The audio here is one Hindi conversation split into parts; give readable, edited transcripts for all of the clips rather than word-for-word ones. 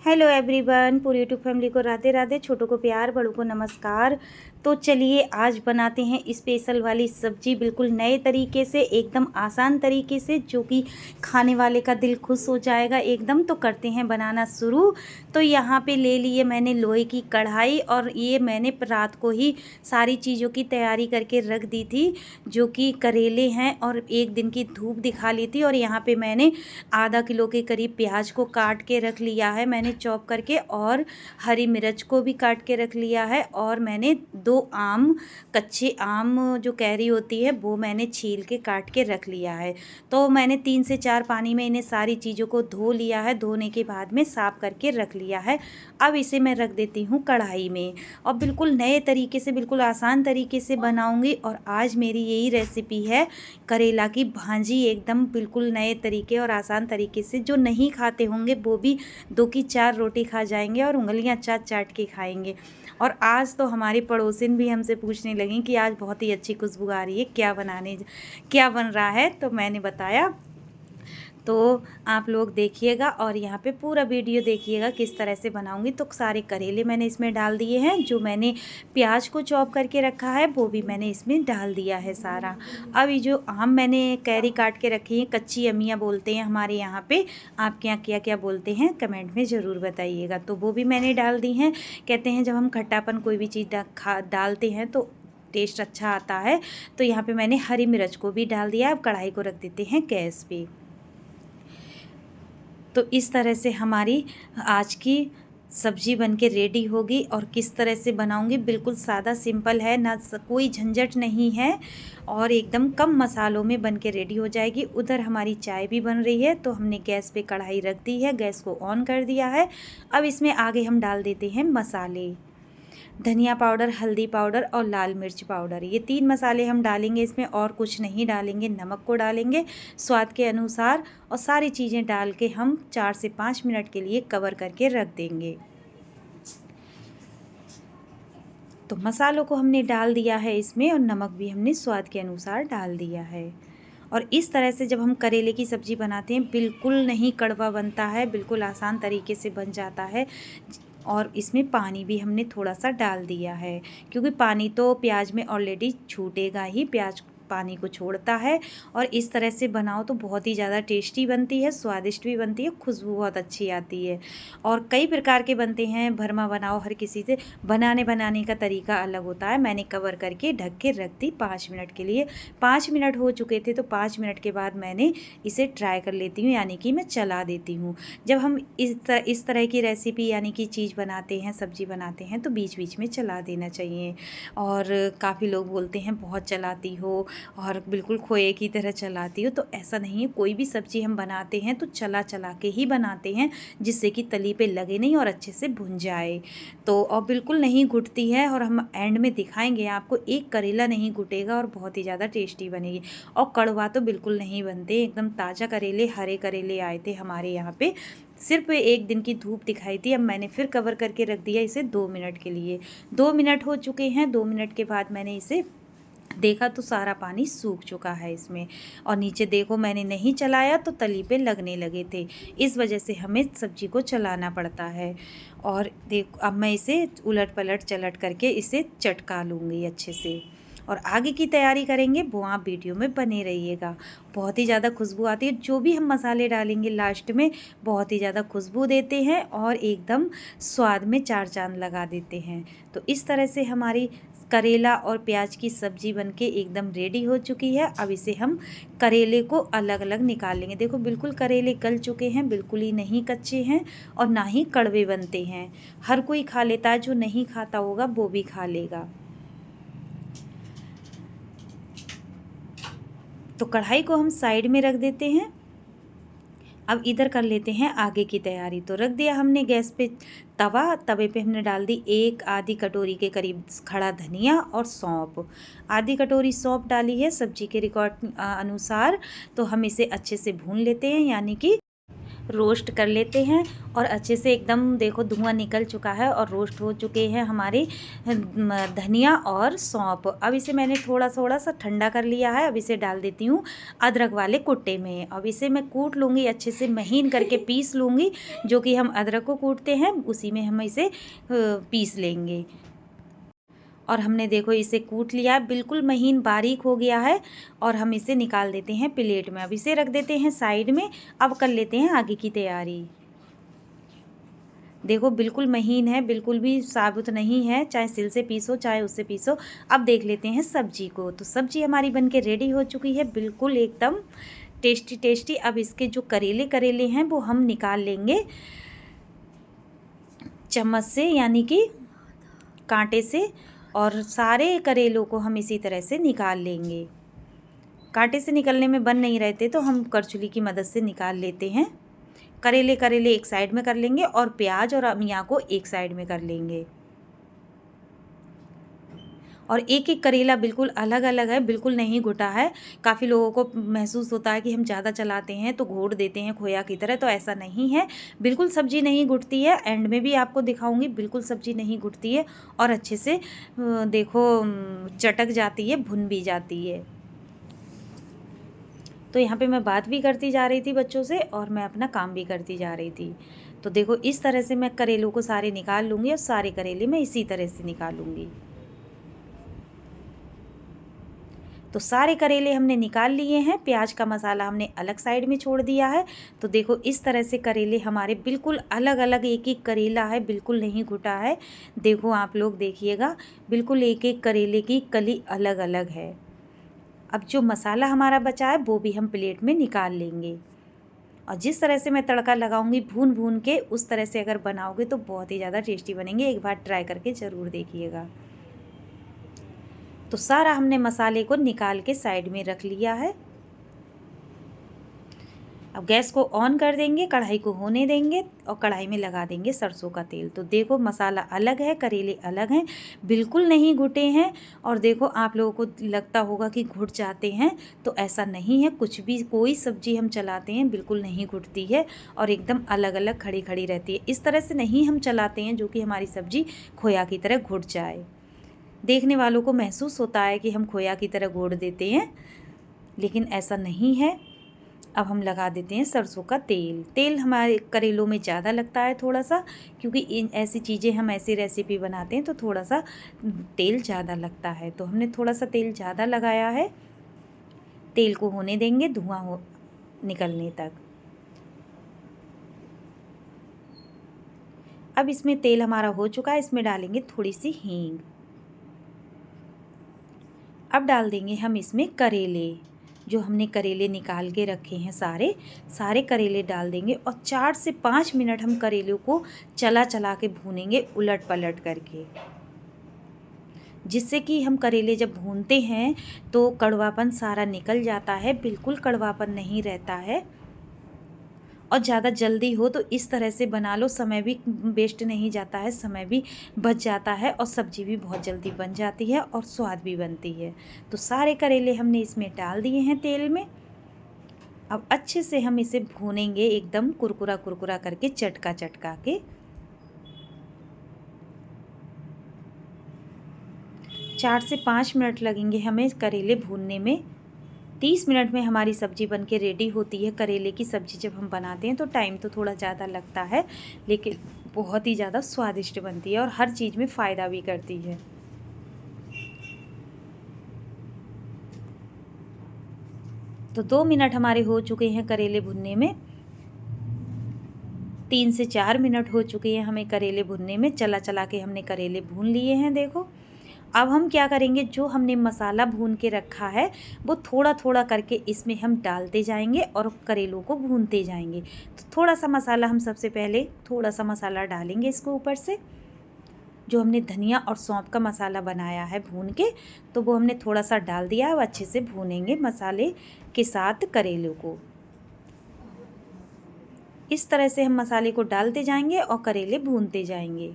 हेलो एवरीवन, पूरी यूट्यूब फैमिली को राधे राधे, छोटों को प्यार, बड़ों को नमस्कार। तो चलिए आज बनाते हैं स्पेशल वाली सब्जी, बिल्कुल नए तरीके से, एकदम आसान तरीके से, जो कि खाने वाले का दिल खुश हो जाएगा एकदम। तो करते हैं बनाना शुरू। तो यहाँ पे ले लिए मैंने लोहे की कढ़ाई, और ये मैंने रात को ही सारी चीज़ों की तैयारी करके रख दी थी, जो कि करेले हैं और एक दिन की धूप दिखा ली थी। और यहाँ पे मैंने आधा किलो के करीब प्याज को काट के रख लिया है मैंने चॉप करके, और हरी मिर्च को भी काट के रख लिया है। और मैंने 2 आम, कच्चे आम जो कैरी होती है वो मैंने छील के काट के रख लिया है। तो मैंने 3 से 4 पानी में इन्हें सारी चीज़ों को धो लिया है। धोने के बाद में साफ़ करके रख लिया है। अब इसे मैं रख देती हूँ कढ़ाई में, और बिल्कुल नए तरीके से, बिल्कुल आसान तरीके से बनाऊँगी। और आज मेरी यही रेसिपी है, करेला की भाजी, एकदम बिल्कुल नए तरीके और आसान तरीके से। जो नहीं खाते होंगे वो भी 2 की 4 रोटी खा जाएंगे और उंगलियां चाट चाट के खाएंगे। और आज तो हमारी पड़ोसिन भी हमसे पूछने लगी कि आज बहुत ही अच्छी खुशबू आ रही है, क्या बन रहा है। तो मैंने बताया, तो आप लोग देखिएगा और यहाँ पे पूरा वीडियो देखिएगा किस तरह से बनाऊंगी। तो सारे करेले मैंने इसमें डाल दिए हैं, जो मैंने प्याज को चॉप करके रखा है वो भी मैंने इसमें डाल दिया है सारा। अब ये जो आम मैंने कैरी काट के रखी है, कच्ची अमियाँ बोलते हैं हमारे यहाँ पे, आपके यहाँ क्या क्या बोलते हैं कमेंट में ज़रूर बताइएगा। तो वो भी मैंने डाल दी हैं। कहते हैं जब हम खट्टापन कोई भी चीज़ डालते हैं तो टेस्ट अच्छा आता है। तो यहाँ पे मैंने हरी मिर्च को भी डाल दिया। अब कढ़ाई को रख देते हैं गैस पे। तो इस तरह से हमारी आज की सब्जी बनके रेडी होगी। और किस तरह से बनाऊंगी, बिल्कुल सादा सिंपल है ना, कोई झंझट नहीं है, और एकदम कम मसालों में बनके रेडी हो जाएगी। उधर हमारी चाय भी बन रही है, तो हमने गैस पे कढ़ाई रख दी है, गैस को ऑन कर दिया है। अब इसमें आगे हम डाल देते हैं मसाले। धनिया पाउडर, हल्दी पाउडर और लाल मिर्च पाउडर, ये 3 मसाले हम डालेंगे इसमें, और कुछ नहीं डालेंगे। नमक को डालेंगे स्वाद के अनुसार, और सारी चीज़ें डाल के हम 4 से 5 मिनट के लिए कवर करके रख देंगे। तो मसालों को हमने डाल दिया है इसमें, और नमक भी हमने स्वाद के अनुसार डाल दिया है। और इस तरह से जब हम करेले की सब्ज़ी बनाते हैं, बिल्कुल नहीं कड़वा बनता है, बिल्कुल आसान तरीके से बन जाता है। और इसमें पानी भी हमने थोड़ा सा डाल दिया है, क्योंकि पानी तो प्याज में ऑलरेडी छूटेगा ही, प्याज पानी को छोड़ता है। और इस तरह से बनाओ तो बहुत ही ज़्यादा टेस्टी बनती है, स्वादिष्ट भी बनती है, खुशबू बहुत अच्छी आती है। और कई प्रकार के बनते हैं, भरमा बनाओ, हर किसी से बनाने का तरीका अलग होता है। मैंने कवर करके ढक के रख दी 5 मिनट के लिए। 5 मिनट हो चुके थे, तो 5 मिनट के बाद मैंने इसे ट्राई कर लेती हूँ, यानी कि मैं चला देती हूँ। जब हम इस तरह की रेसिपी यानी कि चीज़ बनाते हैं, सब्ज़ी बनाते हैं, तो बीच बीच में चला देना चाहिए। और काफ़ी लोग बोलते हैं बहुत चलाती हो और बिल्कुल खोए की तरह चलाती हो, तो ऐसा नहीं है। कोई भी सब्ज़ी हम बनाते हैं तो चला चला के ही बनाते हैं, जिससे कि तली पे लगे नहीं और अच्छे से भुन जाए। तो और बिल्कुल नहीं घुटती है, और हम एंड में दिखाएंगे आपको, एक करेला नहीं घुटेगा और बहुत ही ज़्यादा टेस्टी बनेगी। और कड़वा तो बिल्कुल नहीं बनते, एकदम ताज़ा करेले, हरे करेले आए थे हमारे यहाँ पे, सिर्फ एक दिन की धूप दिखाई थी। अब मैंने फिर कवर करके रख दिया इसे 2 मिनट के लिए। 2 मिनट हो चुके हैं। 2 मिनट के बाद मैंने इसे देखा तो सारा पानी सूख चुका है इसमें, और नीचे देखो मैंने नहीं चलाया तो तली पे लगने लगे थे। इस वजह से हमें सब्जी को चलाना पड़ता है। और देखो अब मैं इसे उलट पलट चलट करके इसे चटका लूँगी अच्छे से। और आगे की तैयारी करेंगे वो आप वीडियो में बने रहिएगा। बहुत ही ज़्यादा खुशबू आती है, जो भी हम मसाले डालेंगे लास्ट में बहुत ही ज़्यादा खुशबू देते हैं, और एकदम स्वाद में 4 चांद लगा देते हैं। तो इस तरह से हमारी करेला और प्याज की सब्ज़ी बनके एकदम रेडी हो चुकी है। अब इसे हम करेले को अलग अलग निकाल लेंगे। देखो बिल्कुल करेले गल चुके हैं, बिल्कुल ही नहीं कच्चे हैं और ना ही कड़वे बनते हैं। हर कोई खा लेता है, जो नहीं खाता होगा वो भी खा लेगा। तो कढ़ाई को हम साइड में रख देते हैं। अब इधर कर लेते हैं आगे की तैयारी। तो रख दिया हमने गैस पे तवा। तवे पे हमने डाल दी 1 आधी कटोरी के करीब खड़ा धनिया और सौंफ। आधी कटोरी सौंफ डाली है सब्जी के रिकॉर्ड अनुसार। तो हम इसे अच्छे से भून लेते हैं, यानी कि रोस्ट कर लेते हैं। और अच्छे से एकदम देखो धुआं निकल चुका है और रोस्ट हो चुके हैं हमारे धनिया और सौंफ। अब इसे मैंने थोड़ा थोड़ा सा ठंडा कर लिया है। अब इसे डाल देती हूँ अदरक वाले कुट्टे में। अब इसे मैं कूट लूँगी, अच्छे से महीन करके पीस लूँगी। जो कि हम अदरक को कूटते हैं उसी में हम इसे पीस लेंगे। और हमने देखो इसे कूट लिया, बिल्कुल महीन बारीक हो गया है। और हम इसे निकाल देते हैं प्लेट में। अब इसे रख देते हैं साइड में। अब कर लेते हैं आगे की तैयारी। देखो बिल्कुल महीन है, बिल्कुल भी साबुत नहीं है, चाहे सिल से पीसो चाहे उससे पीसो। अब देख लेते हैं सब्जी को। तो सब्जी हमारी बनके रेडी हो चुकी है, बिल्कुल एकदम टेस्टी टेस्टी। अब इसके जो करेले करेले हैं वो हम निकाल लेंगे चम्मच से, यानी कि कांटे से। और सारे करेलों को हम इसी तरह से निकाल लेंगे। कांटे से निकलने में बन नहीं रहते तो हम करछुली की मदद से निकाल लेते हैं। करेले करेले एक साइड में कर लेंगे और प्याज और अमिया को एक साइड में कर लेंगे। और एक एक करेला बिल्कुल अलग अलग है, बिल्कुल नहीं घुटा है। काफ़ी लोगों को महसूस होता है कि हम ज़्यादा चलाते हैं तो घोट देते हैं खोया की तरह, तो ऐसा नहीं है। बिल्कुल सब्ज़ी नहीं घुटती है। एंड में भी आपको दिखाऊंगी, बिल्कुल सब्ज़ी नहीं घुटती है और अच्छे से देखो चटक जाती है, भुन भी जाती है। तो यहाँ पे मैं बात भी करती जा रही थी बच्चों से और मैं अपना काम भी करती जा रही थी। तो देखो इस तरह से मैं करेलों को सारे निकाल लूँगी और सारे करेले मैं इसी तरह से निकालूँगी। तो सारे करेले हमने निकाल लिए हैं। प्याज का मसाला हमने अलग साइड में छोड़ दिया है। तो देखो इस तरह से करेले हमारे बिल्कुल अलग अलग, एक एक करेला है, बिल्कुल नहीं घुटा है। देखो आप लोग देखिएगा, बिल्कुल एक एक करेले की कली अलग अलग है। अब जो मसाला हमारा बचा है वो भी हम प्लेट में निकाल लेंगे। और जिस तरह से मैं तड़का लगाऊंगी भून भून के, उस तरह से अगर बनाओगे तो बहुत ही ज़्यादा टेस्टी बनेंगे। एक बार ट्राई करके ज़रूर देखिएगा। तो सारा हमने मसाले को निकाल के साइड में रख लिया है। अब गैस को ऑन कर देंगे, कढ़ाई को होने देंगे और कढ़ाई में लगा देंगे सरसों का तेल। तो देखो मसाला अलग है, करेले अलग हैं, बिल्कुल नहीं घुटे हैं। और देखो आप लोगों को लगता होगा कि घुट जाते हैं, तो ऐसा नहीं है। कुछ भी कोई सब्जी हम चलाते हैं बिल्कुल नहीं घुटती है और एकदम अलग अलग खड़ी खड़ी रहती है। इस तरह से नहीं हम चलाते हैं जो कि हमारी सब्जी खोया की तरह घुट जाए। देखने वालों को महसूस होता है कि हम खोया की तरह घोट देते हैं, लेकिन ऐसा नहीं है। अब हम लगा देते हैं सरसों का तेल। तेल हमारे करेलों में ज़्यादा लगता है थोड़ा सा, क्योंकि इन ऐसी चीज़ें हम ऐसी रेसिपी बनाते हैं तो थोड़ा सा तेल ज़्यादा लगता है। तो हमने थोड़ा सा तेल ज़्यादा लगाया है। तेल को होने देंगे धुआं हो निकलने तक। अब इसमें तेल हमारा हो चुका है, इसमें डालेंगे थोड़ी सी हींग। अब डाल देंगे हम इसमें करेले, जो हमने करेले निकाल के रखे हैं सारे सारे करेले डाल देंगे। और 4 से 5 मिनट हम करेलों को चला चला के भूनेंगे उलट पलट करके, जिससे कि हम करेले जब भूनते हैं तो कड़वापन सारा निकल जाता है, बिल्कुल कड़वापन नहीं रहता है। और ज़्यादा जल्दी हो तो इस तरह से बना लो, समय भी वेस्ट नहीं जाता है, समय भी बच जाता है और सब्ज़ी भी बहुत जल्दी बन जाती है और स्वाद भी बनती है। तो सारे करेले हमने इसमें डाल दिए हैं तेल में। अब अच्छे से हम इसे भूनेंगे एकदम कुरकुरा कुरकुरा करके, चटका चटका के। 4 से 5 मिनट लगेंगे हमें करेले भूनने में। 30 मिनट में हमारी सब्ज़ी बनके रेडी होती है। करेले की सब्ज़ी जब हम बनाते हैं तो टाइम तो थोड़ा ज़्यादा लगता है, लेकिन बहुत ही ज़्यादा स्वादिष्ट बनती है और हर चीज़ में फ़ायदा भी करती है। तो 2 मिनट हमारे हो चुके हैं करेले भुनने में। 3 से 4 मिनट हो चुके हैं हमें करेले भुनने में। चला चला के हमने करेले भून लिए हैं देखो। अब हम क्या करेंगे, जो हमने मसाला भून के रखा है वो थोड़ा थोड़ा करके इसमें हम डालते जाएंगे और करेलों को भूनते जाएंगे। तो थोड़ा सा मसाला हम सबसे पहले थोड़ा सा मसाला डालेंगे इसको ऊपर से, जो हमने धनिया और सौंफ का मसाला बनाया है भून के, तो वो हमने थोड़ा सा डाल दिया। अब अच्छे से भूनेंगे मसाले के साथ करेलों को। इस तरह से हम मसाले को डालते जाएंगे और करेले भूनते जाएंगे।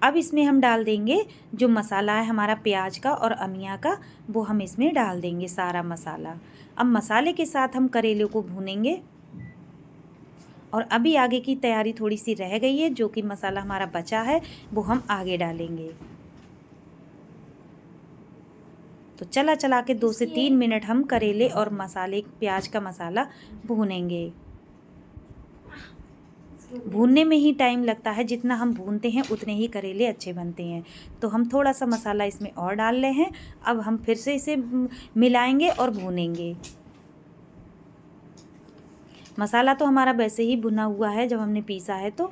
अब इसमें हम डाल देंगे जो मसाला है हमारा प्याज का और अमिया का, वो हम इसमें डाल देंगे सारा मसाला। अब मसाले के साथ हम करेले को भूनेंगे। और अभी आगे की तैयारी थोड़ी सी रह गई है, जो कि मसाला हमारा बचा है वो हम आगे डालेंगे। तो चला चला के 2 से 3 मिनट हम करेले और मसाले प्याज का मसाला भूनेंगे। भूनने में ही टाइम लगता है, जितना हम भूनते हैं उतने ही करेले अच्छे बनते हैं। तो हम थोड़ा सा मसाला इसमें और डाल रहे हैं। अब हम फिर से इसे मिलाएंगे और भूनेंगे। मसाला तो हमारा वैसे ही भुना हुआ है जब हमने पीसा है तो।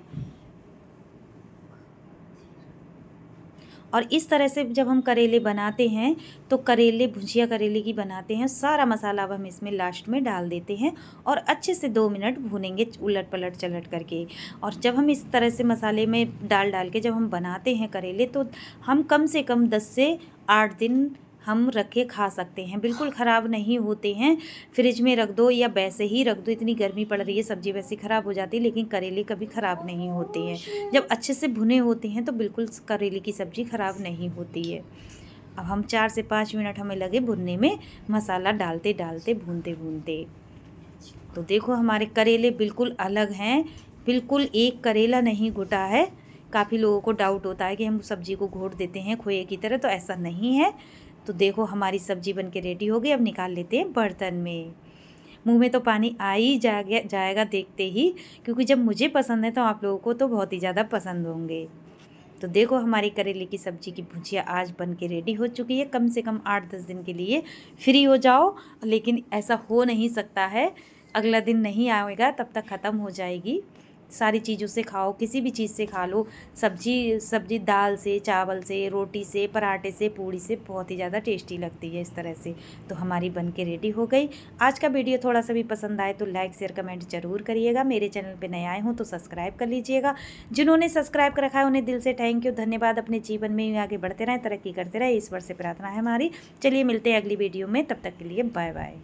और इस तरह से जब हम करेले बनाते हैं तो करेले भुजिया करेले की बनाते हैं, सारा मसाला अब हम इसमें लास्ट में डाल देते हैं और अच्छे से 2 मिनट भूनेंगे उलट पलट चलट करके। और जब हम इस तरह से मसाले में डाल के जब हम बनाते हैं करेले तो हम कम से कम 10 से 8 दिन हम रख के खा सकते हैं, बिल्कुल ख़राब नहीं होते हैं। फ्रिज में रख दो या वैसे ही रख दो, इतनी गर्मी पड़ रही है सब्ज़ी वैसे ख़राब हो जाती है, लेकिन करेले कभी ख़राब नहीं होते हैं। जब अच्छे से भुने होते हैं तो बिल्कुल करेले की सब्ज़ी ख़राब नहीं होती है। अब हम 4 से 5 मिनट हमें लगे भुनने में, मसाला डालते डालते भूनते भूनते। तो देखो हमारे करेले बिल्कुल अलग हैं, बिल्कुल एक करेला नहीं घुटा है। काफ़ी लोगों को डाउट होता है कि हम सब्ज़ी को घोट देते हैं खोए की तरह, तो ऐसा नहीं है। तो देखो हमारी सब्ज़ी बनके रेडी हो गई। अब निकाल लेते हैं बर्तन में। मुंह में तो पानी आ ही जाएगा देखते ही, क्योंकि जब मुझे पसंद है तो आप लोगों को तो बहुत ही ज़्यादा पसंद होंगे। तो देखो हमारी करेले की सब्ज़ी की भुजिया आज बन के रेडी हो चुकी है। कम से कम 8-10 दिन के लिए फ्री हो जाओ, लेकिन ऐसा हो नहीं सकता है, अगला दिन नहीं आएगा तब तक ख़त्म हो जाएगी। सारी चीज़ों से खाओ, किसी भी चीज़ से खा लो, सब्जी दाल से, चावल से, रोटी से, पराठे से, पूड़ी से बहुत ही ज़्यादा टेस्टी लगती है इस तरह से। तो हमारी बन के रेडी हो गई। आज का वीडियो थोड़ा सा भी पसंद आए तो लाइक शेयर कमेंट ज़रूर करिएगा। मेरे चैनल पे नए आए हों तो सब्सक्राइब कर लीजिएगा। जिन्होंने सब्सक्राइब कर रखा है उन्हें दिल से थैंक यू, धन्यवाद। अपने जीवन में आगे बढ़ते रहें, तरक्की करते रहें, ईश्वर से प्रार्थना है हमारी। चलिए मिलते हैं अगली वीडियो में, तब तक के लिए बाय बाय।